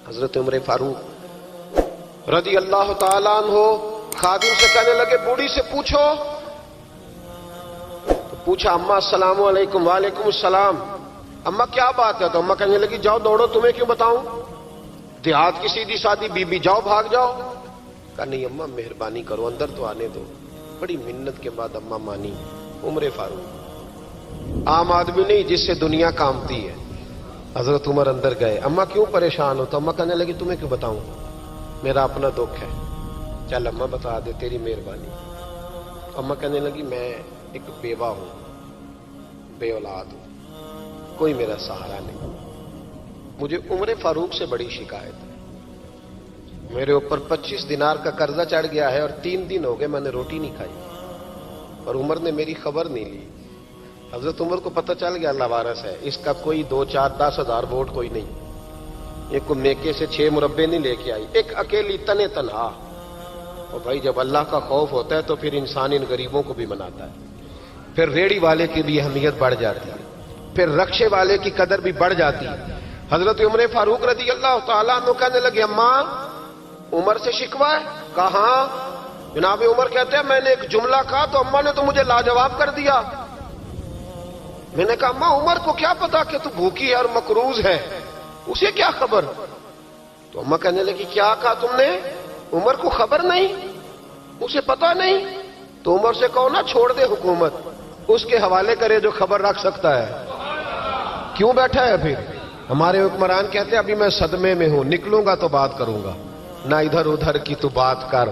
حضرت عمر فاروق رضی اللہ تعالیٰ عنہ خادم سے کہنے لگے بوڑھی سے پوچھو. تو پوچھا اماں السلام علیکم. وعلیکم السلام. اماں کیا بات ہے؟ تو اماں کہنے لگی جاؤ دوڑو, تمہیں کیوں بتاؤں, دیہات کی سیدھی سادی بی بی, جاؤ بھاگ جاؤ. کہا نہیں اماں مہربانی کرو اندر تو آنے دو. بڑی منت کے بعد اماں مانی. عمر فاروق عام آدمی نہیں جس سے دنیا کامتی ہے. حضرت عمر اندر گئے. اماں کیوں پریشان ہو؟ تو اماں کہنے لگی تمہیں کیوں بتاؤں, میرا اپنا دکھ ہے. چل اماں بتا دے, تیری مہربانی. اماں کہنے لگی میں ایک بیوہ ہوں, بے اولاد ہوں, کوئی میرا سہارا نہیں. مجھے عمر فاروق سے بڑی شکایت ہے. میرے اوپر 25 دینار کا قرضہ چڑھ گیا ہے اور 3 دن ہو گئے میں نے روٹی نہیں کھائی, اور عمر نے میری خبر نہیں لی. حضرت عمر کو پتہ چل گیا لوارث ہے, اس کا کوئی 2 4 10 ہزار ووٹ کوئی نہیں, یہ کوئی میکے سے 6 مربے نہیں لے کے آئی, ایک اکیلی تنے تنہا. اور بھائی جب اللہ کا خوف ہوتا ہے تو پھر انسان ان غریبوں کو بھی مناتا ہے. پھر ریڑھی والے کی بھی اہمیت بڑھ جاتی ہے, پھر رکشے والے کی قدر بھی بڑھ جاتی ہے. حضرت عمر فاروق رضی اللہ تعالیٰ عنہ کہنے لگے اماں عمر سے شکوہ ہے؟ کہاں؟ جناب عمر کہتے ہیں میں نے ایک جملہ کہا تو اماں نے تو مجھے لاجواب کر دیا. میں نے کہا اماں عمر کو کیا پتا کہ تو بھوکی ہے اور مقروض ہے, اسے کیا خبر؟ تو اماں کہنے لگی کیا کہا تم نے؟ عمر کو خبر نہیں, اسے پتا نہیں؟ تو عمر سے کہو نا چھوڑ دے حکومت, اس کے حوالے کرے جو خبر رکھ سکتا ہے. کیوں بیٹھا ہے پھر؟ ہمارے حکمران کہتے ہیں ابھی میں صدمے میں ہوں, نکلوں گا تو بات کروں گا, نہ ادھر ادھر کی تو بات کر,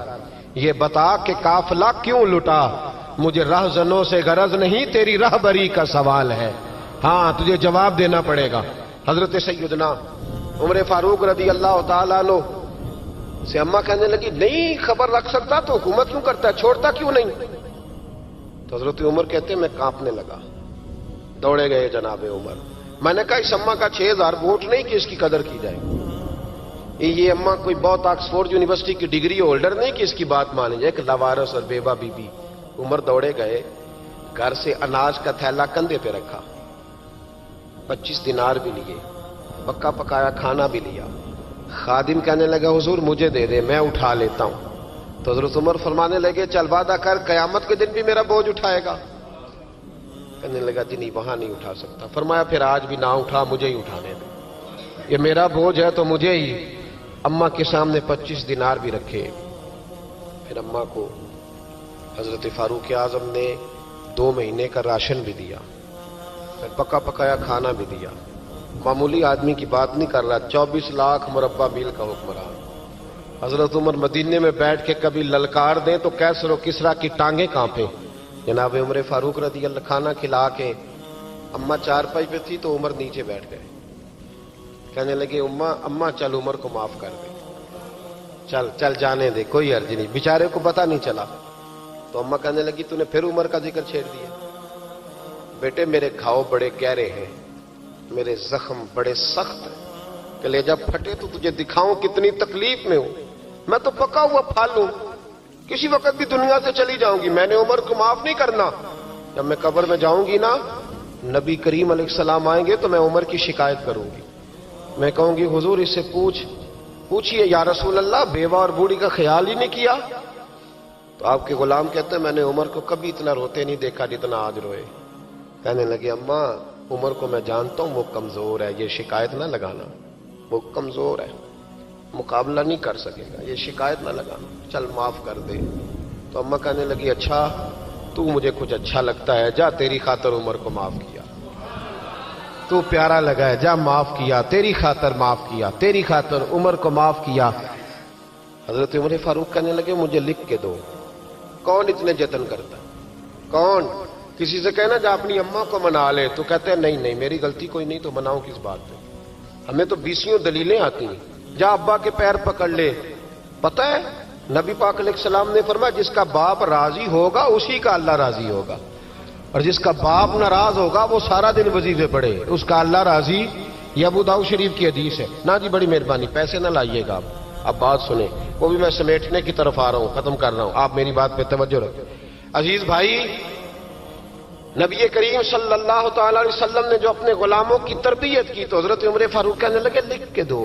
یہ بتا کہ قافلہ کیوں لٹا, مجھے رہزنوں سے غرض نہیں تیری رہبری کا سوال ہے. ہاں تجھے جواب دینا پڑے گا. حضرت سیدنا عمر فاروق رضی اللہ تعالیٰ عنہ سے اماں کہنے لگی نہیں خبر رکھ سکتا تو حکومت کیوں کرتا ہے, چھوڑتا کیوں نہیں؟ تو حضرت عمر کہتے ہیں میں کانپنے لگا. دوڑے گئے جناب عمر. میں نے کہا اس اماں کا 6000 ووٹ نہیں کہ اس کی قدر کی جائے, یہ اماں کوئی بہت آکسفورڈ یونیورسٹی کی ڈگری ہولڈر نہیں کہ اس کی بات مانی جائے, ایک لاوارث اور بیوہ بی بی. عمر دوڑے گئے, گھر سے اناج کا تھیلا کندھے پہ رکھا, 25 دینار بھی لیے, پکا پکایا کھانا بھی لیا. خادم کہنے لگا حضور مجھے دے دے میں اٹھا لیتا ہوں. تو حضرت عمر فرمانے لگے چل وعدہ کر قیامت کے دن بھی میرا بوجھ اٹھائے گا. کہنے لگا جی نہیں وہاں نہیں اٹھا سکتا. فرمایا پھر آج بھی نہ اٹھا, مجھے ہی اٹھانے دے, یہ میرا بوجھ ہے تو مجھے ہی. اماں کے سامنے 25 دینار بھی رکھے. پھر اماں کو حضرت فاروق اعظم نے 2 مہینے کا راشن بھی دیا, پھر پکا پکایا کھانا بھی دیا. معمولی آدمی کی بات نہیں کر رہا, 24 لاکھ مربع میل کا حکمران. حضرت عمر مدینے میں بیٹھ کے کبھی للکار دیں تو کیسر و کسرا کی ٹانگیں کانپیں. جناب عمر فاروق رضی اللہ کھانا کھلا کے اماں چارپائی پہ تھی تو عمر نیچے بیٹھ گئے. کہنے لگے اماں چل عمر کو معاف کر دے, چل چل جانے دے, کوئی حرج نہیں, بیچارے کو پتہ نہیں چلا. تو اماں کہنے لگی تو نے پھر عمر کا ذکر چھیڑ دیا. بیٹے میرے گھاؤ بڑے گہرے ہیں, میرے زخم بڑے سخت ہیں, کلیجہ پھٹے تو تجھے دکھاؤں کتنی تکلیف میں ہوں. میں تو پکا ہوا پھل ہوں, کسی وقت بھی دنیا سے چلی جاؤں گی. میں نے عمر کو معاف نہیں کرنا. جب میں قبر میں جاؤں گی نا, نبی کریم علیہ السلام آئیں گے تو میں عمر کی شکایت کروں گی. میں کہوں گی حضور اس سے پوچھئے یا رسول اللہ بیوہ اور بوڑھی کا خیال ہی نہیں کیا. تو آپ کے غلام کہتے ہیں میں نے عمر کو کبھی اتنا روتے نہیں دیکھا جتنا آج روئے. کہنے لگے اماں عمر کو میں جانتا ہوں وہ کمزور ہے, یہ شکایت نہ لگانا, وہ کمزور ہے, مقابلہ نہیں کر سکے گا, یہ شکایت نہ لگانا, چل معاف کر دے. تو اماں کہنے لگی اچھا تو مجھے کچھ اچھا لگتا ہے, جا تیری خاطر عمر کو معاف کیا, تو پیارا لگا ہے, جا معاف کیا, تیری خاطر معاف کیا, تیری خاطر عمر کو معاف کیا. حضرت عمر فاروق کہنے لگے مجھے لکھ کے دو. کون اتنے جتن کرتا, کون؟ کسی سے کہنا جا اپنی اماں کو منا لے, تو کہتے ہیں نہیں نہیں میری غلطی کوئی نہیں تو مناؤں کس بات پہ, ہمیں تو 20 دلیلیں آتی ہیں. جا ابا کے پیر پکڑ لے. پتہ ہے نبی پاک علیہ السلام نے فرمایا جس کا باپ راضی ہوگا اسی کا اللہ راضی ہوگا, اور جس کا باپ ناراض ہوگا وہ سارا دن وظیفے پڑھے, اس کا اللہ راضی. یہ ابو داؤد شریف کی حدیث ہے. نا جی بڑی مہربانی, پیسے نہ لائیے گا آپ. اب بات سنیں, وہ بھی میں سمیٹنے کی طرف آ رہا ہوں, ختم کر رہا ہوں, آپ میری بات پہ توجہ رکھیں. عزیز بھائی, نبی کریم صلی اللہ تعالی علیہ وسلم نے جو اپنے غلاموں کی تربیت کی تو حضرت عمر فاروق کہنے لگے لکھ کے دو.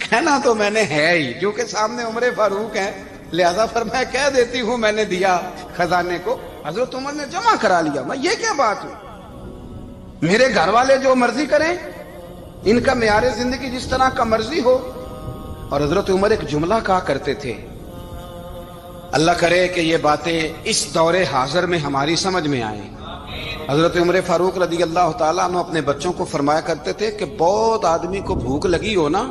کہنا تو میں نے ہے ہی، کیونکہ سامنے عمر فاروق ہیں، لہذا فرمایا کہہ دیتی ہوں میں نے دیا خزانے کو۔ حضرت عمر نے جمع کرا لیا۔ میں یہ کیا بات ہے، میرے گھر والے جو مرضی کریں، ان کا معیار زندگی جس طرح کا مرضی ہو۔ اور حضرت عمر ایک جملہ کہا کرتے تھے، اللہ کرے کہ یہ باتیں اس دور حاضر میں ہماری سمجھ میں آئیں۔ حضرت عمر فاروق رضی اللہ تعالیٰ عنہ اپنے بچوں کو فرمایا کرتے تھے کہ بہت آدمی کو بھوک لگی ہو نا،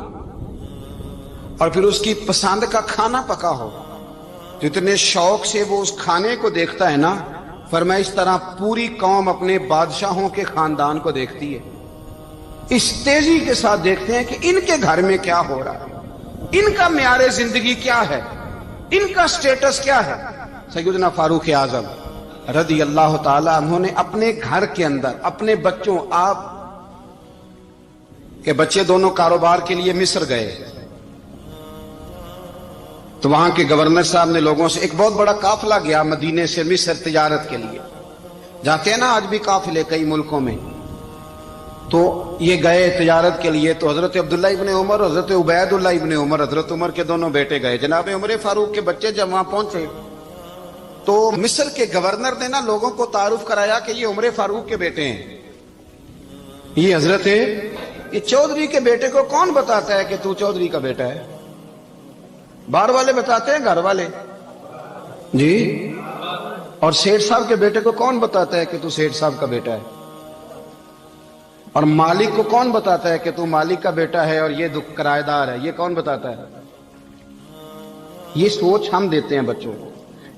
اور پھر اس کی پسند کا کھانا پکا ہو، تو اتنے شوق سے وہ اس کھانے کو دیکھتا ہے نا، فرمایا اس طرح پوری قوم اپنے بادشاہوں کے خاندان کو دیکھتی ہے، اس تیزی کے ساتھ دیکھتے ہیں کہ ان کے گھر میں کیا ہو رہا ہے، ان کا معیار زندگی کیا ہے، ان کا سٹیٹس کیا ہے۔ سیدنا فاروق اعظم رضی اللہ تعالی عنہ نے اپنے گھر کے اندر اپنے بچوں، آپ کے بچے دونوں کاروبار کے لیے مصر گئے، تو وہاں کے گورنر صاحب نے لوگوں سے، ایک بہت بڑا قافلہ گیا مدینے سے مصر تجارت کے لیے، جاتے ہیں نا آج بھی قافلے کئی ملکوں میں، تو یہ گئے تجارت کے لیے، تو حضرت عبداللہ ابن عمر، حضرت عبید اللہ ابن عمر، حضرت عمر کے دونوں بیٹے گئے، جناب عمر فاروق کے بچے جب وہاں پہنچے تو مصر کے گورنر نے نا لوگوں کو تعارف کرایا کہ یہ عمر فاروق کے بیٹے ہیں، یہ حضرت یہ چودھری کے بیٹے کو کون بتاتا ہے کہ تو چودھری کا بیٹا ہے؟ باہر والے بتاتے ہیں، گھر والے جی؟ اور سیٹھ صاحب کے بیٹے کو کون بتاتا ہے کہ تو سیٹھ صاحب کا بیٹا ہے؟ اور مالک کو کون بتاتا ہے کہ تو مالک کا بیٹا ہے اور یہ کرایہ دار ہے؟ یہ کون بتاتا ہے؟ یہ سوچ ہم دیتے ہیں بچوں کو،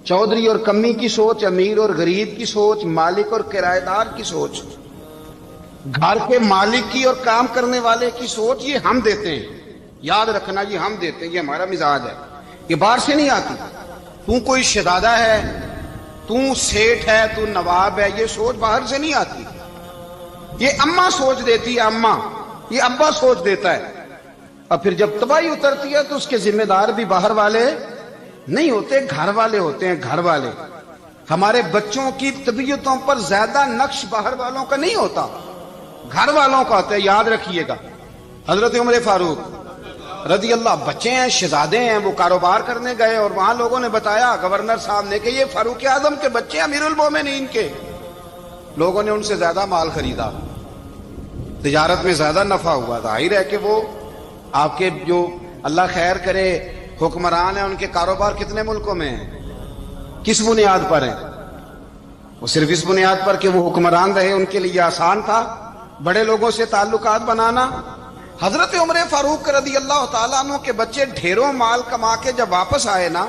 چودھری اور کمی کی سوچ، امیر اور غریب کی سوچ، مالک اور کرایہ دار کی سوچ، گھر کے مالک کی اور کام کرنے والے کی سوچ، یہ ہم دیتے ہیں، یاد رکھنا، یہ ہم دیتے ہیں، یہ ہمارا مزاج ہے، یہ باہر سے نہیں آتی۔ تو کوئی شہزادہ ہے، تو سیٹھ ہے، تو نواب ہے، یہ سوچ باہر سے نہیں آتی، یہ اماں سوچ دیتی ہے، اماں، یہ ابا سوچ دیتا ہے، اور پھر جب تباہی اترتی ہے تو اس کے ذمہ دار بھی باہر والے نہیں ہوتے، گھر والے ہوتے ہیں، گھر والے۔ ہمارے بچوں کی طبیعتوں پر زیادہ نقش باہر والوں کا نہیں ہوتا، گھر والوں کا ہوتا ہے، یاد رکھیے گا۔ حضرت عمر فاروق رضی اللہ، بچے ہیں، شہزادے ہیں، وہ کاروبار کرنے گئے، اور وہاں لوگوں نے بتایا گورنر صاحب نے کہ یہ فاروق اعظم کے بچے امیر المومنین کے۔ لوگوں نے ان سے زیادہ مال خریدا، تجارت میں زیادہ نفع ہوا، ظاہر ہے کہ وہ آپ کے جو اللہ خیر کرے حکمران ہیں، ان کے کاروبار کتنے ملکوں میں ہیں، کس بنیاد پر ہیں؟ وہ صرف اس بنیاد پر کہ وہ حکمران رہے، ان کے لیے آسان تھا بڑے لوگوں سے تعلقات بنانا۔ حضرت عمر فاروق رضی اللہ تعالیٰ عنہ کے بچے ڈھیروں مال کما کے جب واپس آئے نا،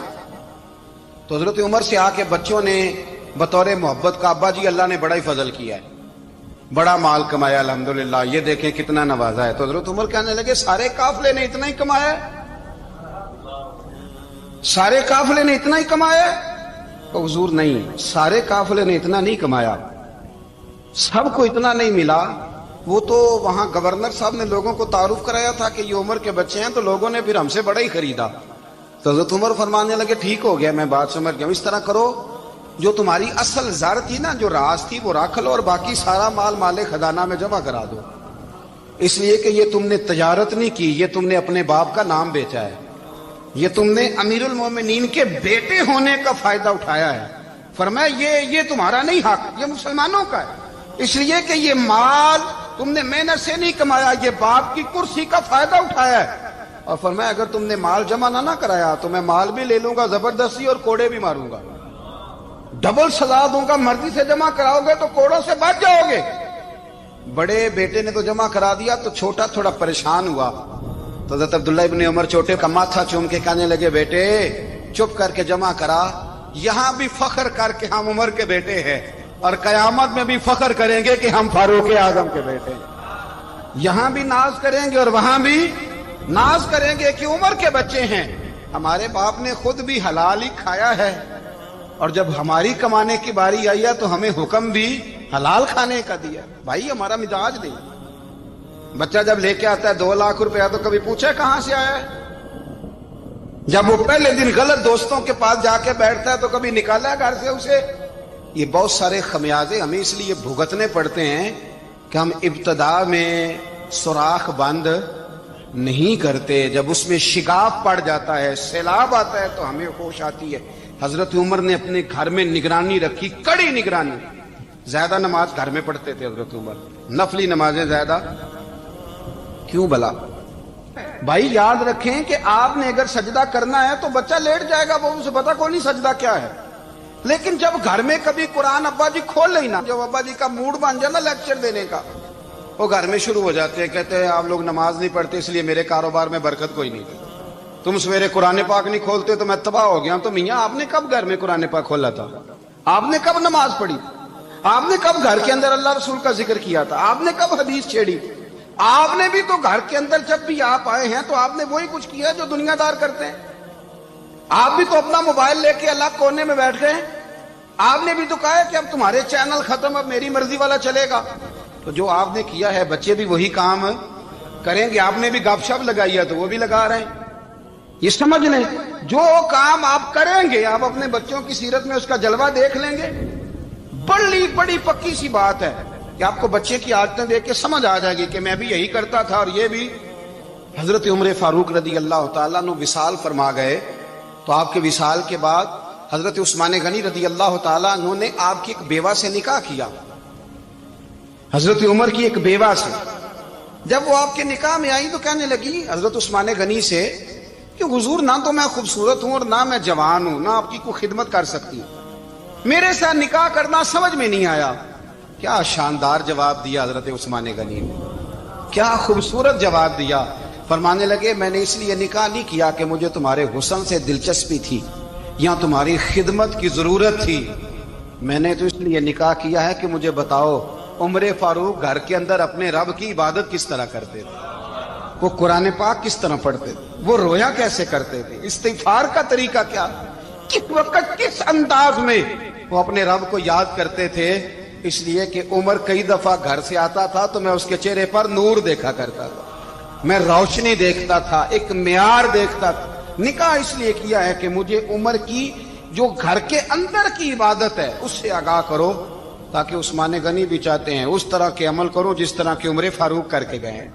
تو حضرت عمر سے آ کے بچوں نے بطور محبت کا، ابا جی اللہ نے بڑا ہی فضل کیا ہے، بڑا مال کمایا الحمدللہ، یہ دیکھیں کتنا نوازا ہے۔ تو حضرت عمر کہنے لگے سارے قافلے نے اتنا ہی کمایا ہے؟ سارے قافلے نے اتنا ہی کمایا ہے؟ تو حضور نہیں، سارے قافلے نے اتنا نہیں کمایا، سب کو اتنا نہیں ملا۔ وہ تو وہاں گورنر صاحب نے لوگوں کو تعارف کرایا تھا کہ یہ عمر کے بچے ہیں، تو لوگوں نے پھر ہم سے بڑا ہی خریدا۔ تو حضرت عمر فرمانے لگے ٹھیک ہو گیا، میں بات سمجھ گیا، اس طرح کرو، جو تمہاری اصل زر تھی نا، جو راز تھی، وہ رکھ لو، اور باقی سارا مال مال خزانہ میں جمع کرا دو، اس لیے کہ یہ تم نے تجارت نہیں کی، یہ تم نے اپنے باپ کا نام بیچا ہے، یہ تم نے امیر المومنین کے بیٹے ہونے کا فائدہ اٹھایا ہے۔ فرمایا یہ تمہارا نہیں حق، یہ مسلمانوں کا ہے، اس لیے کہ یہ مال تم نے محنت سے نہیں کمایا، یہ باپ کی کرسی کا فائدہ اٹھایا ہے۔ اور فرمایا اگر تم نے مال جمع نہ کرایا تو میں مال بھی لے لوں گا زبردستی، اور کوڑے بھی ماروں گا، ڈبل سزا دوں گا، مرضی سے جمع کراؤ گے تو کوڑوں سے بچ جاؤ گے۔ بڑے بیٹے نے تو جمع کرا دیا، تو چھوٹا تھوڑا پریشان ہوا، تو حضرت عبداللہ ابن عمر چھوٹے کا ماتھا چوم کے کہنے لگے بیٹے چپ کر کے جمع کرا، یہاں بھی فخر کر کے ہم عمر کے بیٹے ہیں، اور قیامت میں بھی فخر کریں گے کہ ہم فاروق اعظم کے بیٹے ہیں، یہاں بھی ناز کریں گے اور وہاں بھی ناز کریں گے کہ عمر کے بچے ہیں۔ ہمارے باپ نے خود بھی حلال ہی کھایا ہے، اور جب ہماری کمانے کی باری آئی ہے تو ہمیں حکم بھی حلال کھانے کا دیا۔ بھائی ہمارا مزاج نہیں، بچہ جب لے کے آتا ہے 2 لاکھ روپیہ تو کبھی پوچھے کہاں سے آیا ہے؟ جب وہ پہلے دن غلط دوستوں کے پاس جا کے بیٹھتا ہے تو کبھی نکالا ہے گھر سے اسے؟ یہ بہت سارے خمیازے ہمیں اس لیے بھگتنے پڑتے ہیں کہ ہم ابتدا میں سوراخ بند نہیں کرتے، جب اس میں شگاف پڑ جاتا ہے، سیلاب آتا ہے تو ہمیں ہوش آتی ہے۔ حضرت عمر نے اپنے گھر میں نگرانی رکھی، کڑی نگرانی۔ زیادہ نماز گھر میں پڑھتے تھے حضرت عمر، نفلی نمازیں زیادہ کیوں بلا؟ بھائی یاد رکھیں کہ آپ نے اگر سجدہ کرنا ہے تو بچہ لیٹ جائے گا، وہ اسے پتا کوئی نہیں سجدہ کیا ہے، لیکن جب گھر میں کبھی قرآن ابا جی کھول لینا، جب ابا جی کا موڈ بن جائے نا لیکچر دینے کا، وہ گھر میں شروع ہو جاتے ہیں، کہتے ہیں آپ لوگ نماز نہیں پڑھتے اس لیے میرے کاروبار میں برکت کوئی نہیں، تم سویرے قرآن پاک نہیں کھولتے تو میں تباہ ہو گیا۔ تو میاں آپ نے کب گھر میں قرآن پاک کھولا تھا؟ آپ نے کب نماز پڑھی؟ آپ نے کب گھر کے اندر اللہ رسول کا ذکر کیا تھا؟ آپ نے کب حدیث چھیڑی؟ آپ نے بھی تو گھر کے اندر جب بھی آپ آئے ہیں تو آپ نے وہی کچھ کیا جو دنیا دار کرتے ہیں۔ آپ بھی تو اپنا موبائل لے کے الگ کونے میں بیٹھ گئے، آپ نے بھی تو کہا ہے کہ اب تمہارے چینل ختم، اب میری مرضی والا چلے گا۔ تو جو آپ نے کیا ہے بچے بھی وہی کام کریں گے۔ آپ نے بھی گپ شپ لگائی ہے تو وہ بھی لگا رہے ہیں۔ یہ سمجھ لیں جو کام آپ کریں گے، آپ اپنے بچوں کی سیرت میں اس کا جلوہ دیکھ لیں گے۔ بڑی پکی سی بات ہے کہ آپ کو بچے کی عادتیں دیکھ کے سمجھ آ جائے گی کہ میں بھی یہی کرتا تھا اور یہ بھی۔ حضرت عمر فاروق رضی اللہ تعالیٰ عنہ وصال فرما گئے، تو آپ کے وصال کے بعد حضرت عثمان غنی رضی اللہ تعالیٰ عنہ نے آپ کی ایک بیوہ سے نکاح کیا، حضرت عمر کی ایک بیوہ سے۔ جب وہ آپ کے نکاح میں آئی تو کہنے لگی حضرت عثمان غنی سے کہ حضور نہ تو میں خوبصورت ہوں اور نہ میں جوان ہوں، نہ آپ کی کوئی خدمت کر سکتی ہوں، میرے ساتھ نکاح کرنا سمجھ میں نہیں آیا۔ کیا شاندار جواب دیا حضرت عثمان غنی نے، کیا خوبصورت جواب دیا۔ فرمانے لگے میں نے اس لیے نکاح نہیں کیا کہ مجھے تمہارے حسن سے دلچسپی تھی یا تمہاری خدمت کی ضرورت تھی، میں نے تو اس لیے نکاح کیا ہے کہ مجھے بتاؤ عمر فاروق گھر کے اندر اپنے رب کی عبادت کس طرح کرتے تھے، وہ قرآن پاک کس طرح پڑھتے تھے، وہ رویا کیسے کرتے تھے، استغفار کا طریقہ کیا، کس وقت کس انداز میں وہ اپنے رب کو یاد کرتے تھے۔ اس لیے کہ عمر کئی دفعہ گھر سے آتا تھا تو میں اس کے چہرے پر نور دیکھا کرتا تھا، میں روشنی دیکھتا تھا، ایک معیار دیکھتا تھا۔ نکاح اس لیے کیا ہے کہ مجھے عمر کی جو گھر کے اندر کی عبادت ہے اس سے آگاہ کرو، تاکہ عثمان غنی بھی چاہتے ہیں اس طرح کے عمل کرو جس طرح کے عمر فاروق کر کے گئے ہیں۔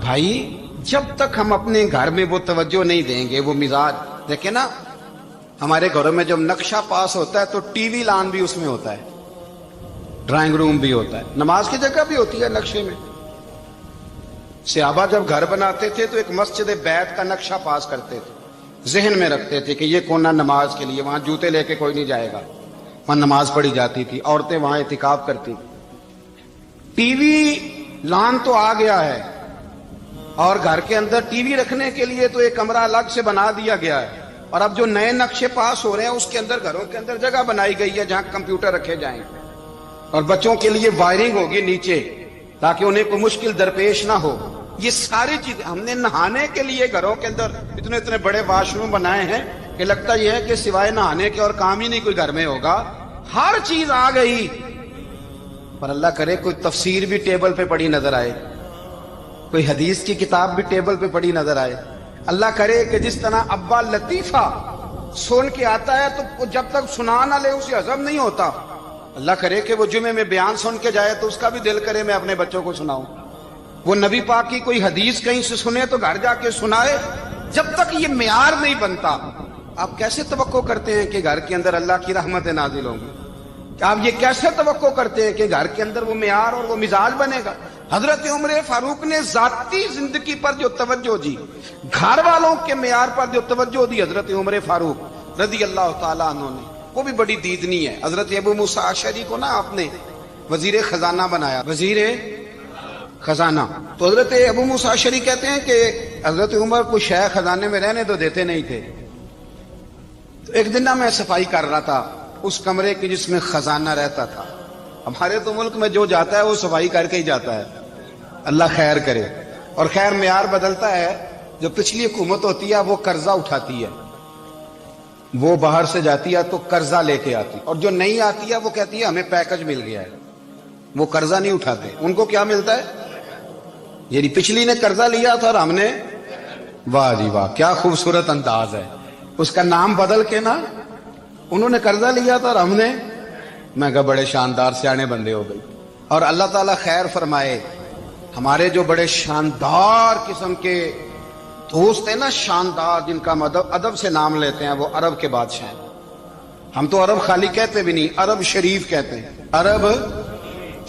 بھائی جب تک ہم اپنے گھر میں وہ توجہ نہیں دیں گے، وہ مزاج دیکھیں نا، ہمارے گھروں میں جب نقشہ پاس ہوتا ہے تو ٹی وی لان بھی اس میں ہوتا ہے، ڈرائنگ روم بھی ہوتا ہے، نماز کی جگہ بھی ہوتی ہے نقشے میں۔ صحابہ جب گھر بناتے تھے تو ایک مسجد بیت کا نقشہ پاس کرتے تھے، ذہن میں رکھتے تھے کہ یہ کونا نماز کے لیے، وہاں جوتے لے کے کوئی نہیں جائے گا، وہاں نماز پڑھی جاتی تھی، عورتیں وہاں اعتکاف کرتی تھی۔ ٹی وی لان تو آ گیا ہے اور گھر کے اندر ٹی وی رکھنے کے لیے تو ایک کمرہ الگ سے بنا دیا گیا ہے، اور اب جو نئے نقشے پاس ہو رہے ہیں اس کے اندر گھروں کے اندر جگہ بنائی گئی ہے جہاں کمپیوٹر رکھے جائیں، اور بچوں کے لیے وائرنگ ہوگی نیچے تاکہ انہیں کوئی مشکل درپیش نہ ہو۔ یہ ساری چیزیں ہم نے نہانے کے لیے گھروں کے اندر اتنے بڑے واش روم بنائے ہیں کہ لگتا یہ ہے کہ سوائے نہانے کے اور کام ہی نہیں کوئی گھر میں ہوگا، ہر چیز آ گئی۔ پر اللہ کرے کوئی تفسیر بھی ٹیبل پہ پڑی نظر آئے، کوئی حدیث کی کتاب بھی ٹیبل پہ پڑی نظر آئے۔ اللہ کرے کہ جس طرح ابا لطیفہ سن کے آتا ہے تو جب تک سنا نہ لے اسے ہضم نہیں ہوتا، اللہ کرے کہ وہ جمعے میں بیان سن کے جائے تو اس کا بھی دل کرے میں اپنے بچوں کو سناؤں، وہ نبی پاک کی کوئی حدیث کہیں سے سنے تو گھر جا کے سنائے۔ جب تک یہ معیار نہیں بنتا آپ کیسے توقع کرتے ہیں کہ گھر کے اندر اللہ کی رحمتیں نازل ہوں گی؟ آپ یہ کیسے توقع کرتے ہیں کہ گھر کے اندر وہ معیار اور وہ مزاج بنے گا؟ حضرت عمر فاروق نے ذاتی زندگی پر جو توجہ دی، گھر والوں کے معیار پر جو توجہ دی حضرت عمر فاروق رضی اللہ تعالیٰ عنہ نے، وہ بھی بڑی دیدنی ہے۔ حضرت ابو موسیٰ اشعری کو نا آپ نے وزیر خزانہ بنایا، وزیر خزانہ، تو حضرت ابو موسیٰ اشعری کہتے ہیں کہ حضرت عمر کو شیخ خزانے میں رہنے تو دیتے نہیں تھے۔ تو ایک دن میں صفائی کر رہا تھا اس کمرے کی جس میں خزانہ رہتا تھا۔ ہمارے تو ملک میں جو جاتا ہے وہ صفائی کر کے ہی جاتا ہے، اللہ خیر کرے۔ اور خیر معیار بدلتا ہے، جو پچھلی حکومت ہوتی ہے وہ قرضہ اٹھاتی ہے، وہ باہر سے جاتی ہے تو قرضہ لے کے آتی، اور جو نہیں آتی ہے وہ کہتی ہے ہمیں پیکج مل گیا ہے، وہ قرضہ نہیں اٹھاتے۔ ان کو کیا ملتا ہے؟ یعنی پچھلی نے قرضہ لیا تھا اور ہم نے، واہ جی واہ کیا خوبصورت انداز ہے، اس کا نام بدل کے نا، انہوں نے قرضہ لیا تھا اور ہم نے، میں کہا بڑے شاندار سیانے بندے ہو گئی، اور اللہ تعالیٰ خیر فرمائے. ہمارے جو بڑے شاندار قسم کے دوست ہیں نا، شاندار، جن کا ادب سے نام لیتے ہیں، وہ عرب کے بادشاہ ہیں. ہم تو عرب خالی کہتے بھی نہیں، عرب شریف کہتے ہیں، عرب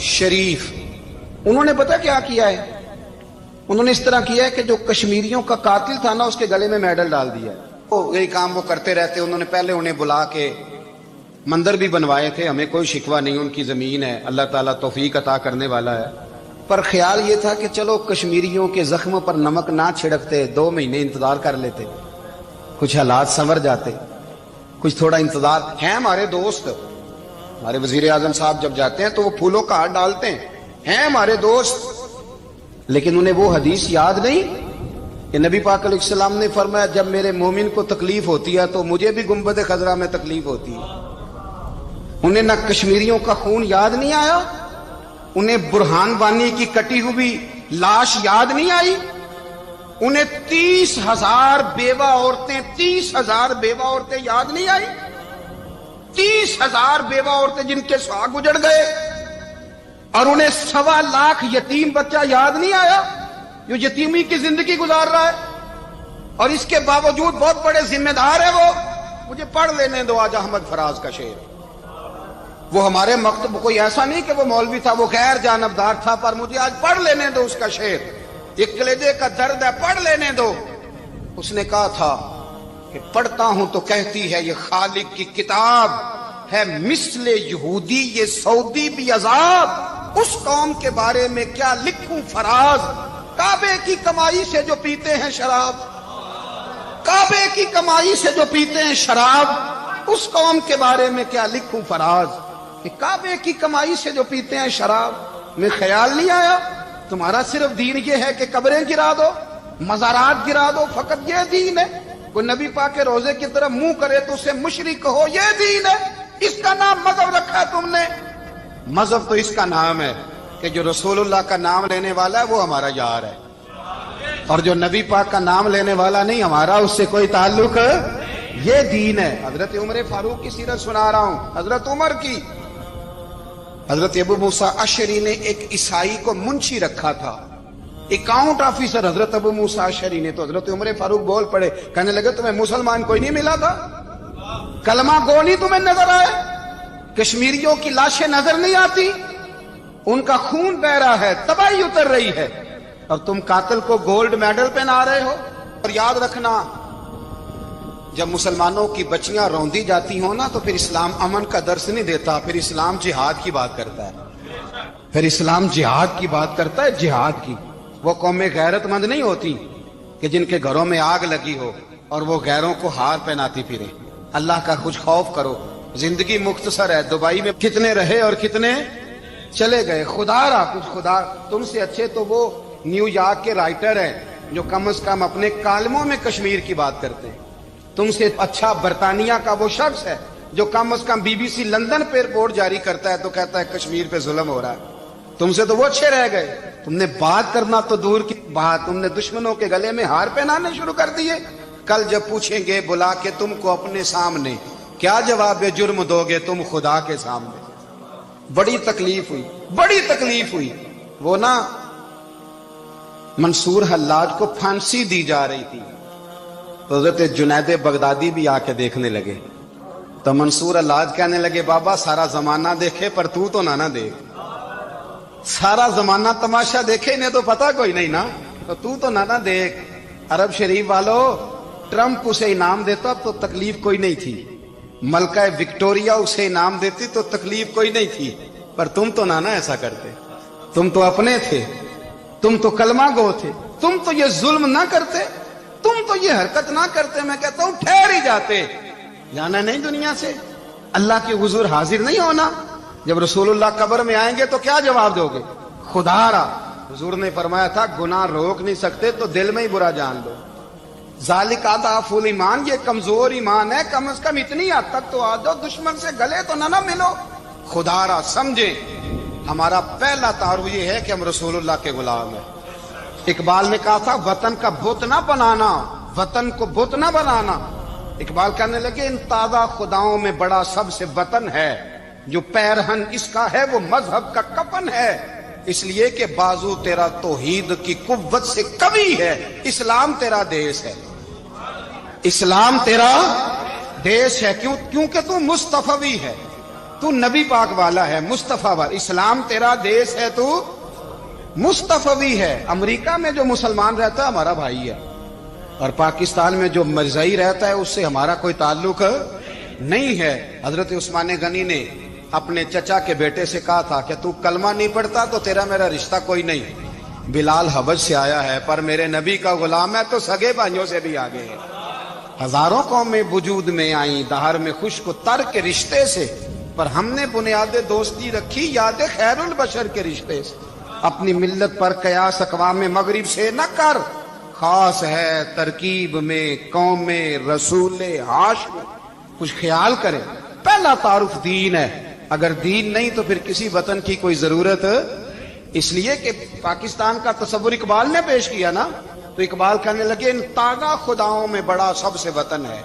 شریف. انہوں نے پتہ کیا کیا ہے؟ انہوں نے اس طرح کیا ہے کہ جو کشمیریوں کا قاتل تھا نا، اس کے گلے میں میڈل ڈال دیا ہے. یہی کام وہ کرتے رہتے. انہوں نے پہلے انہیں بلا کے مندر بھی بنوائے تھے، ہمیں کوئی شکوہ نہیں، ان کی زمین ہے، اللہ تعالیٰ توفیق عطا کرنے والا ہے. پر خیال یہ تھا کہ چلو کشمیریوں کے زخموں پر نمک نہ چھڑکتے، 2 مہینے انتظار کر لیتے، کچھ حالات سنور جاتے، کچھ تھوڑا انتظار. ہیں ہمارے دوست، ہمارے وزیر اعظم صاحب جب جاتے ہیں تو وہ پھولوں کا ہار ڈالتے ہیں ہمارے دوست. لیکن انہیں وہ حدیث یاد نہیں کہ نبی پاک علیہ السلام نے فرمایا جب میرے مومن کو تکلیف ہوتی ہے تو مجھے بھی گنبد خضرا میں تکلیف ہوتی ہے. انہیں نہ کشمیریوں کا خون یاد نہیں آیا، انہیں برہان وانی کی کٹی ہوئی لاش یاد نہیں آئی، انہیں 30,000 بیوہ عورتیں 30,000 بیوہ عورتیں یاد نہیں آئی، 30,000 بیوہ عورتیں جن کے سواگ اجڑ گئے. اور انہیں 1.25 لاکھ یتیم بچہ یاد نہیں آیا جو یتیمی کی زندگی گزار رہا ہے. اور اس کے باوجود بہت بڑے ذمہ دار ہے وہ. مجھے پڑھ لینے دو آج احمد فراز کا شعر. وہ ہمارے مکتب کوئی ایسا نہیں کہ وہ مولوی تھا، وہ غیر جانبدار تھا، پر مجھے آج پڑھ لینے دو اس کا شعر. ایک کلیجے کا درد ہے، پڑھ لینے دو. اس نے کہا تھا کہ پڑھتا ہوں تو کہتی ہے یہ خالق کی کتاب ہے، مثل یہودی یہ سعودی بھی عذاب. اس قوم کے بارے میں کیا لکھوں فراز، کعبے کی کمائی سے جو پیتے ہیں شراب، کعبے کی کمائی سے جو پیتے ہیں شراب. اس قوم کے بارے میں کیا لکھوں فراز کہ کعبے کی کمائی سے جو پیتے ہیں شراب. میں خیال نہیں آیا تمہارا صرف دین یہ ہے کہ قبریں گرا دو، مزارات گرا دو، فقط یہ دین ہے؟ کوئی نبی پاک کے روزے کی طرف منہ کرے تو اسے مشرک ہو، یہ دین ہے؟ اس کا نام مذہب رکھا ہے تم نے. مذہب تو اس کا نام ہے کہ جو رسول اللہ کا نام لینے والا ہے وہ ہمارا یار ہے، اور جو نبی پاک کا نام لینے والا نہیں، ہمارا اس سے کوئی تعلق ہے. یہ دین ہے. حضرت عمر فاروق کی سیرت سنا رہا ہوں، حضرت عمر کی. حضرت ابو موسیٰ اشعری نے ایک عیسائی کو منشی رکھا تھا، اکاؤنٹ آفیسر حضرت ابو موسیٰ اشعری نے. تو حضرت عمر فاروق بول پڑے، کہنے لگے تمہیں مسلمان کوئی نہیں ملا تھا؟ کلمہ گو نہیں تمہیں نظر آئے؟ کشمیریوں کی لاشیں نظر نہیں آتی؟ ان کا خون بہ رہا ہے، تباہی اتر رہی ہے، اور تم قاتل کو گولڈ میڈل پہنا رہے ہو. اور یاد رکھنا، جب مسلمانوں کی بچیاں روندی جاتی ہوں نا تو پھر اسلام امن کا درس نہیں دیتا، پھر اسلام جہاد کی بات کرتا ہے. پھر اسلام جہاد کی بات کرتا ہے، جہاد کی. وہ قومیں غیرت مند نہیں ہوتی کہ جن کے گھروں میں آگ لگی ہو اور وہ غیروں کو ہار پہناتی پھرے. اللہ کا کچھ خوف کرو. زندگی مختصر ہے. دبئی میں کتنے رہے اور کتنے چلے گئے. خدا را کچھ خدا. تم سے اچھے تو وہ نیو یارک کے رائٹر ہیں جو کم از کم اپنے کالموں میں کشمیر کی بات کرتے ہیں. تم سے اچھا برطانیہ کا وہ شخص ہے جو کم از کم BBC لندن پہ رپورٹ جاری کرتا ہے تو کہتا ہے کشمیر پہ ظلم ہو رہا ہے. تم سے تو وہ اچھے رہ گئے. تم نے بات کرنا تو دور کی بات، تم نے دشمنوں کے گلے میں ہار پہنانے شروع کر دیے. کل جب پوچھیں گے بلا کے تم کو اپنے سامنے، کیا جواب جرم دو گے تم خدا کے سامنے؟ بڑی تکلیف ہوئی، بڑی تکلیف ہوئی. وہ نا منصور حلاج کو پھانسی دی جا رہی تھی تو حضرت جنید بغدادی بھی آ کے دیکھنے لگے. تو منصور حلاج کہنے لگے بابا سارا زمانہ دیکھے پر تو نہ دیکھ. سارا زمانہ تماشا دیکھے انہیں تو پتا کوئی نہیں نا، تو نہ دیکھ. عرب شریف والو، ٹرمپ اسے انعام دیتا تو تکلیف کوئی نہیں تھی، ملکہ وکٹوریا اسے انعام دیتی تو تکلیف کوئی نہیں تھی، پر تم تو نہ ایسا کرتے. تم تو اپنے تھے، تم تو کلمہ گو تھے، تم تو یہ ظلم نہ کرتے، تم تو یہ حرکت نہ کرتے. میں کہتا ہوں ٹھہر ہی جاتے. جانا نہیں دنیا سے، اللہ کے حضور حاضر نہیں ہونا. جب رسول اللہ قبر میں آئیں گے تو کیا جواب دو گے؟ خدا را. حضور نے فرمایا تھا گناہ روک نہیں سکتے تو دل میں ہی برا جان لو. ذالک اضعف الایمان، یہ کمزور ایمان ہے. کم از کم اتنی حد تک تو آ جاؤ، دشمن سے گلے تو نہ ملو. خدا را سمجھے ہمارا پہلا تعارف یہ ہے کہ ہم رسول اللہ کے غلام ہیں. اقبال نے کہا تھا وطن کا بت نہ بنانا، وطن کو بت نہ بنانا. اقبال کہنے لگے ان تازہ خداؤں میں بڑا سب سے وطن ہے، جو پیرہن اس کا ہے وہ مذہب کا کفن ہے، اس لیے کہ بازو تیرا توحید کی قوت سے قوی ہے۔ اسلام تیرا دیس ہے، اسلام تیرا دیس ہے، کیونکہ تو مصطفی ہے، تو نبی پاک والا ہے، مصطفیٰ والا۔ اسلام تیرا دیس ہے، تو مصطفی ہے۔ امریکہ میں جو مسلمان رہتا ہے ہمارا بھائی ہے، اور پاکستان میں جو مرزائی رہتا ہے اس سے ہمارا کوئی تعلق نہیں ہے۔ حضرت عثمان غنی نے اپنے چچا کے بیٹے سے کہا تھا کہ تو کلمہ نہیں پڑھتا تو تیرا میرا رشتہ کوئی نہیں۔ بلال حبش سے آیا ہے پر میرے نبی کا غلام ہے تو سگے بھائیوں سے بھی آگے ہے۔ ہزاروں قومیں وجود میں آئیں دہر میں خشک و تر کے رشتے سے، پر ہم نے بنیاد دوستی رکھی یاد خیر البشر کے رشتے سے۔ اپنی ملت پر قیاس اقوام مغرب سے نہ کر، خاص ہے ترکیب میں قوم رسول ہاشم۔ کچھ خیال کرے، پہلا تعارف دین ہے، اگر دین نہیں تو پھر کسی وطن کی کوئی ضرورت۔ اس لیے کہ پاکستان کا تصور اقبال نے پیش کیا نا، تو اقبال کہنے لگے ان تاغا خداؤں میں بڑا سب سے وطن ہے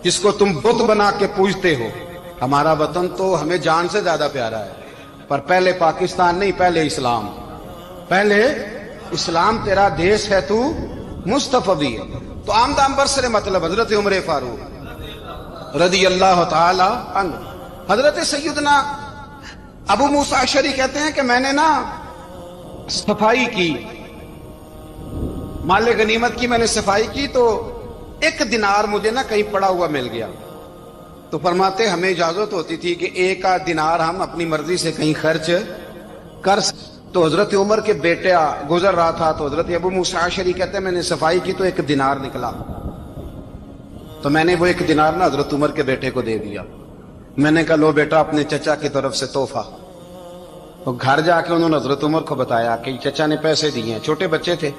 جس کو تم بت بنا کے پوجتے ہو۔ ہمارا وطن تو ہمیں جان سے زیادہ پیارا ہے، پر پہلے پاکستان نہیں، پہلے اسلام، پہلے اسلام تیرا دیس ہے، تو مصطفی ہے۔ تو آمدہ برسر مطلب حضرت عمر فاروق رضی اللہ تعالی عنہ۔ حضرت سیدنا ابو موسیٰ اشعری کہتے ہیں کہ میں نے نا صفائی کی، مال غنیمت کی میں نے صفائی کی، تو ایک دینار مجھے نا کہیں پڑا ہوا مل گیا، تو فرماتے ہمیں اجازت ہوتی تھی کہ ایک آدھ دینار ہم اپنی مرضی سے کہیں خرچ کر سکتے۔ تو حضرت عمر کے بیٹا گزر رہا تھا، تو حضرت ابو موسیٰ اشعری کہتے ہیں میں نے صفائی کی تو ایک دینار نکلا، تو میں نے وہ ایک دینار نا حضرت عمر کے بیٹے کو دے دیا۔ میں نے کہا لو بیٹا اپنے چچا کی طرف سے تحفہ۔ تو گھر جا کے انہوں نے حضرت عمر کو بتایا کہ چچا نے پیسے دیے ہیں، چھوٹے بچے تھے۔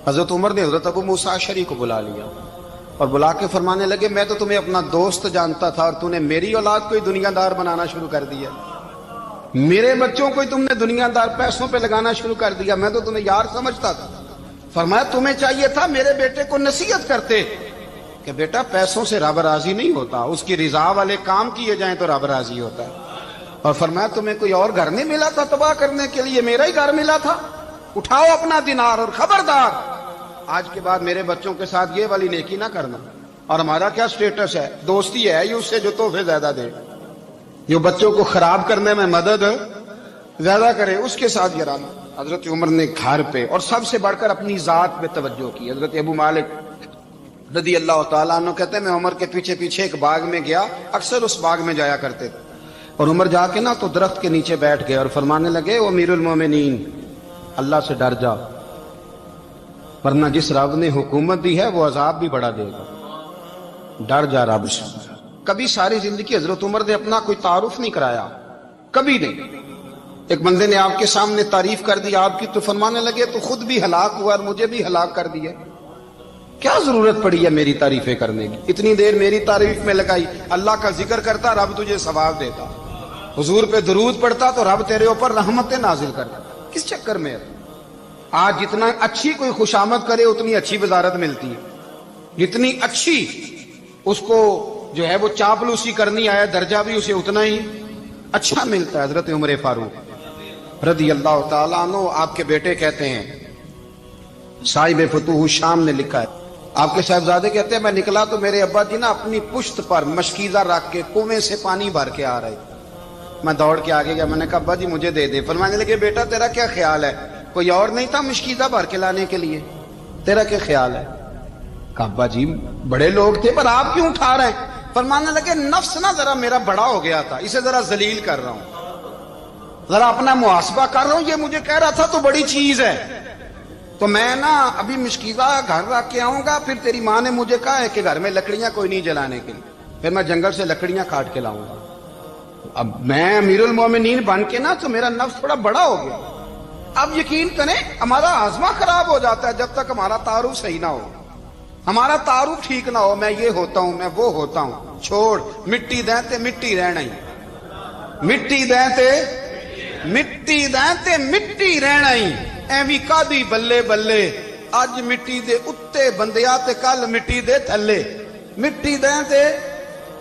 حضرت عمر نے حضرت ابو موسیٰ اشعری کو بلا لیا اور بلا کے فرمانے لگے میں تو تمہیں اپنا دوست جانتا تھا اور تو نے میری اولاد کو ہی دنیا دار بنانا شروع کر دیا، میرے بچوں کو ہی تم نے دنیا دار پیسوں پہ لگانا شروع کر دیا، میں تو تمہیں یار سمجھتا تھا۔ فرمایا تمہیں چاہیے تھا میرے بیٹے کو نصیحت کرتے کہ بیٹا پیسوں سے رب راضی نہیں ہوتا، اس کی رضا والے کام کیے جائیں تو رب راضی ہوتا ہے۔ اور فرمایا تمہیں کوئی اور گھر نہیں ملا تھا تباہ کرنے کے لیے، میرا ہی گھر ملا تھا، اٹھاؤ اپنا دینار اور خبردار آج کے بعد میرے بچوں کے ساتھ یہ والی نیکی نہ کرنا۔ اور ہمارا کیا سٹیٹس ہے، دوستی ہے یہ اس سے جو تحفے زیادہ دے، جو بچوں کو خراب کرنے میں مدد زیادہ کرے اس کے ساتھ یہ رہنا۔ حضرت عمر نے گھر پہ اور سب سے بڑھ کر اپنی ذات پہ توجہ کی۔ حضرت ابو مالک رضی اللہ تعالیٰ عنہ کہتے ہیں میں عمر کے پیچھے پیچھے ایک باغ میں گیا، اکثر اس باغ میں جایا کرتے تھے، اور عمر جا کے نا تو درخت کے نیچے بیٹھ گئے اور فرمانے لگے او امیر المومنین اللہ سے ڈر جا، ورنہ جس رب نے حکومت دی ہے وہ عذاب بھی بڑا دے گا، ڈر جا رب سے۔ کبھی ساری زندگی حضرت عمر نے اپنا کوئی تعارف نہیں کرایا، کبھی نہیں۔ ایک بندے نے آپ کے سامنے تعریف کر دی آپ کی تو فرمانے لگے تو خود بھی ہلاک ہوا اور مجھے بھی ہلاک کر دیا، کیا ضرورت پڑی ہے میری تعریفیں کرنے کی، اتنی دیر میری تعریف میں لگائی، اللہ کا ذکر کرتا رب تجھے ثواب دیتا، حضور پہ درود پڑھتا تو رب تیرے اوپر رحمتیں نازل کرتا، کس چکر میں ہے؟ آج جتنا اچھی کوئی خوشامد کرے اتنی اچھی وزارت ملتی ہے، جتنی اچھی اس کو جو ہے وہ چاپلوسی کرنی آیا درجہ بھی اسے اتنا ہی اچھا ملتا ہے۔ حضرت عمر فاروق رضی اللہ تعالیٰ عنہ آپ کے بیٹے کہتے ہیں، صاحب فتوح الشام نے لکھا ہے، آپ کے صاحبزادے کہتے ہیں میں نکلا تو میرے ابا جی نا اپنی پشت پر مشکیزہ رکھ کے کنویں سے پانی بھر کے آ رہے، میں دوڑ کے آگے گیا، میں نے کہا ابا جی مجھے دے دے۔ فرمانے لگے بیٹا تیرا کیا خیال ہے، کوئی اور نہیں تھا مشکیزہ بھر کے لانے کے لیے، تیرا کیا خیال ہے؟ کہا ابا جی بڑے لوگ تھے پر آپ کیوں اٹھا رہے ہیں؟ فرمانے لگے نفس نا ذرا میرا بڑا ہو گیا تھا، اسے ذرا ذلیل کر رہا ہوں، ذرا اپنا محاسبہ کر رہا ہوں، یہ مجھے کہہ رہا تھا تو بڑی چیز ہے، تو میں نا ابھی مشکیزہ گھر رکھ کے آؤں گا، پھر تیری ماں نے مجھے کہا ہے کہ گھر میں لکڑیاں کوئی نہیں جلانے کے لیے، پھر میں جنگل سے لکڑیاں کاٹ کے لاؤں گا۔ اب میں امیر المومنین بن کے نا تو میرا نفس تھوڑا بڑا ہو گیا۔ اب یقین کریں ہمارا ہاضمہ خراب ہو جاتا ہے جب تک ہمارا تعارف صحیح نہ ہو، ہمارا تعارف ٹھیک نہ ہو، میں یہ ہوتا ہوں میں وہ ہوتا ہوں، چھوڑ مٹی دیں تے مٹی رہنا ہی، مٹی دیں تے مٹی دیں تے مٹی رہنا ہی، ایویں کادی بلے بلے اج مٹی دے اتے بندیا تے کل مٹی دے تھلے، مٹی دیں تے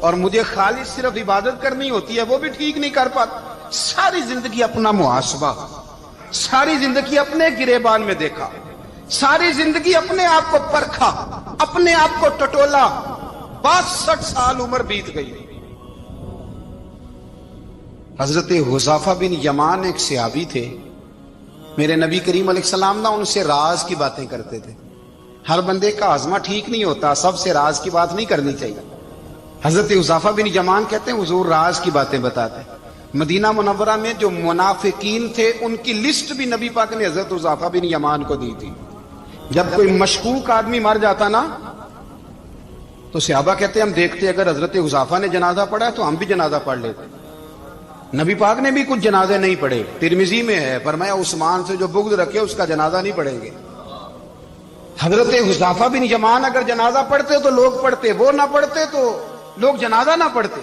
اور مجھے خالص صرف عبادت کرنی ہوتی ہے وہ بھی ٹھیک نہیں کر پاتا. ساری زندگی اپنا محاسبہ, ساری زندگی اپنے گریبان میں دیکھا, ساری زندگی اپنے آپ کو پرکھا, اپنے آپ کو ٹٹولا. 62 سال عمر بیت گئی. حضرت حذیفہ بن یمان ایک صحابی تھے. میرے نبی کریم علیہ السلام نا ان سے راز کی باتیں کرتے تھے. ہر بندے کا ہاضمہ ٹھیک نہیں ہوتا, سب سے راز کی بات نہیں کرنی چاہیے. حضرت حذیفہ بن یمان کہتے ہیں حضور راز کی باتیں بتاتے. مدینہ منورہ میں جو منافقین تھے ان کی لسٹ بھی نبی پاک نے حضرت حذیفہ بن یمان کو دی تھی. جب کوئی مشکوک آدمی مر جاتا نا تو صحابہ کہتے ہیں ہم دیکھتے اگر حضرت حذیفہ نے جنازہ پڑھا تو ہم بھی جنازہ پڑھ لیتے. نبی پاک نے بھی کچھ جنازے نہیں پڑھے. ترمذی میں ہے فرمایا عثمان سے جو بغض رکھے اس کا جنازہ نہیں پڑھیں گے. حضرت حذیفہ بن یمان اگر جنازہ پڑھتے تو لوگ پڑھتے, وہ نہ پڑھتے تو لوگ جنازہ نہ پڑھتے.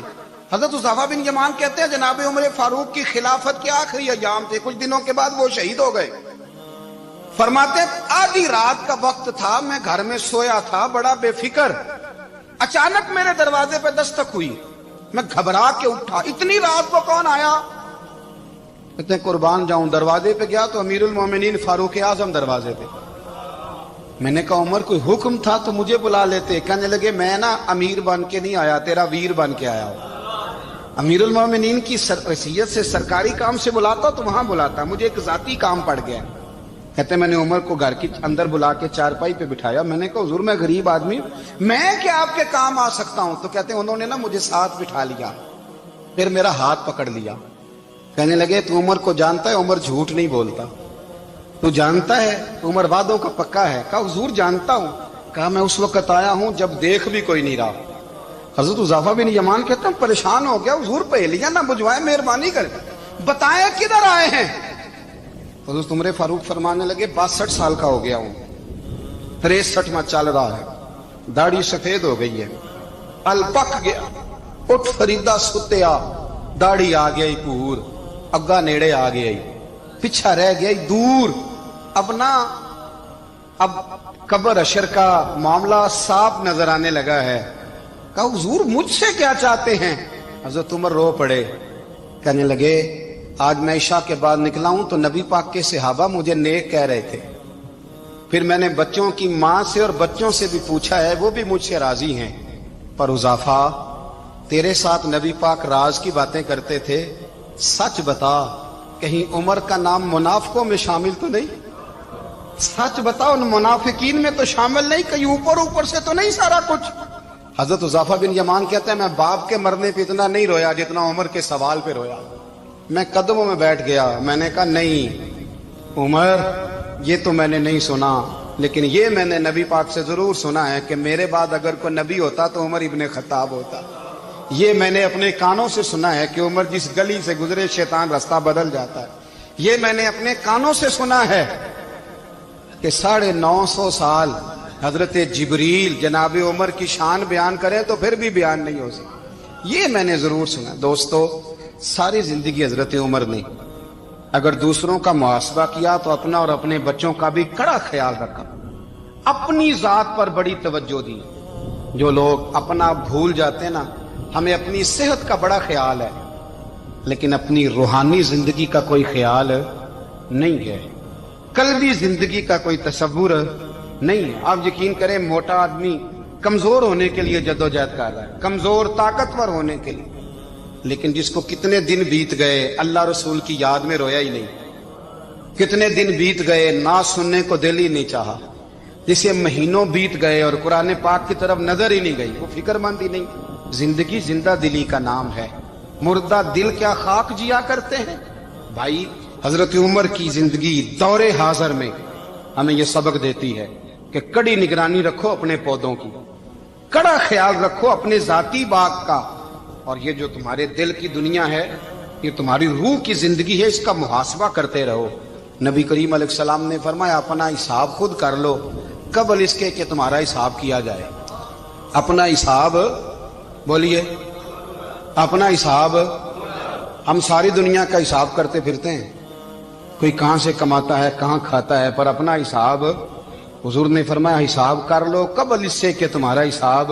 حضرت حذیفہ بن یمان کہتے ہیں جناب عمر فاروق کی خلافت کے آخری ایام تھے, کچھ دنوں کے بعد وہ شہید ہو گئے. فرماتے آدھی رات کا وقت تھا, میں گھر میں سویا تھا بڑا بے فکر, اچانک میرے دروازے پہ دستک ہوئی, میں گھبرا کے اٹھا. اتنی رات کو کون آیا؟ کہتے ہیں قربان جاؤں دروازے پہ گیا تو امیر المومنین فاروق اعظم دروازے پہ. میں نے کہا عمر کوئی حکم تھا تو مجھے بلا لیتے. کہنے لگے میں نا امیر بن کے نہیں آیا, تیرا ویر بن کے آیا ہوں. امیر المومنین کی حیثیت سے سرکاری کام سے بلاتا تو وہاں بلاتا, مجھے ایک ذاتی کام پڑ گیا. کہتے میں نے عمر کو گھر کے اندر بلا کے چارپائی پہ بٹھایا. میں نے کہا حضور میں غریب آدمی میں کیا آپ کے کام آ سکتا ہوں؟ تو کہتے ہیں انہوں نے نا مجھے ساتھ بٹھا لیا, پھر میرا ہاتھ پکڑ لیا. کہنے لگے تو عمر کو جانتا ہے؟ عمر جھوٹ نہیں بولتا. تو جانتا ہے؟ عمر وعدوں کا پکا ہے. کہا حضور جانتا ہوں. کہا میں اس وقت آیا ہوں جب دیکھ بھی کوئی نہیں رہا. حضرت حذیفہ بن یمان کہتے ہیں پریشان ہو گیا, حضور پہلیاں نہ بجھوائے, مہربانی کر بتائیں کدھر آئے ہیں. حضرت عمر فاروق فرمانے لگے 62 سال کا ہو گیا ہوں, 63 میں چل رہا ہے, داڑھی سفید ہو گئی ہے, ال پک گیا, اٹھ فریدا ستیا, داڑھی آ گئی پور, اگا نیڑے آ گئی, پیچھا رہ گیا دور. اب قبر اشر کا معاملہ صاف نظر آنے لگا ہے. کہا حضور مجھ سے کیا چاہتے ہیں؟ حضرت عمر رو پڑے. کہنے لگے آج میں عشاء کے بعد نکلا ہوں تو نبی پاک کے صحابہ مجھے نیک کہہ رہے تھے. پھر میں نے بچوں کی ماں سے اور بچوں سے بھی پوچھا ہے, وہ بھی مجھ سے راضی ہیں. پر حذیفہ تیرے ساتھ نبی پاک راز کی باتیں کرتے تھے, سچ بتا کہیں عمر کا نام منافقوں میں شامل تو نہیں؟ سچ بتا ان منافقین میں تو شامل نہیں, کہیں اوپر سے تو نہیں سارا کچھ؟ حضرت حذیفہ بن یمان کہتے ہیں میں باپ کے مرنے پہ اتنا نہیں رویا جتنا عمر کے سوال پہ رویا. میں قدموں میں بیٹھ گیا. میں نے کہا نہیں عمر یہ تو میں نے نہیں سنا, لیکن یہ میں نے نبی پاک سے ضرور سنا ہے کہ میرے بعد اگر کوئی نبی ہوتا تو عمر ابن خطاب ہوتا. یہ میں نے اپنے کانوں سے سنا ہے کہ عمر جس گلی سے گزرے شیطان رستہ بدل جاتا ہے. یہ میں نے اپنے کانوں سے سنا ہے کہ 950 سال حضرت جبریل جناب عمر کی شان بیان کرے تو پھر بھی بیان نہیں ہو سکتا. یہ میں نے ضرور سنا. دوستو ساری زندگی حضرت عمر نے اگر دوسروں کا محاسبہ کیا تو اپنا اور اپنے بچوں کا بھی کڑا خیال رکھا, اپنی ذات پر بڑی توجہ دی. جو لوگ اپنا بھول جاتے نا, ہمیں اپنی صحت کا بڑا خیال ہے لیکن اپنی روحانی زندگی کا کوئی خیال نہیں ہے, قلبی زندگی کا کوئی تصور نہیں ہے. آپ یقین کریں موٹا آدمی کمزور ہونے کے لیے جدوجہد کر رہا ہے, کمزور طاقتور ہونے کے لیے, لیکن جس کو کتنے دن بیت گئے اللہ رسول کی یاد میں رویا ہی نہیں, کتنے دن بیت گئے نہ سننے کو دل ہی نہیں چاہا, جسے مہینوں بیت گئے اور قرآن پاک کی طرف نظر ہی نہیں گئی, وہ فکر مند ہی نہیں. زندگی زندہ دلی کا نام ہے, مردہ دل کیا خاک جیا کرتے ہیں. بھائی حضرت عمر کی زندگی دور حاضر میں ہمیں یہ سبق دیتی ہے کہ کڑی نگرانی رکھو اپنے پودوں کی, کڑا خیال رکھو اپنے ذاتی باغ کا, اور یہ جو تمہارے دل کی دنیا ہے یہ تمہاری روح کی زندگی ہے, اس کا محاسبہ کرتے رہو. نبی کریم علیہ السلام نے فرمایا اپنا حساب خود کر لو قبل اس کے کہ تمہارا حساب کیا جائے. اپنا حساب بولیے, اپنا حساب. ہم ساری دنیا کا حساب کرتے پھرتے ہیں, کوئی کہاں سے کماتا ہے کہاں کھاتا ہے, پر اپنا حساب حضور نے فرمایا حساب کر لو قبل اس سے کہ تمہارا حساب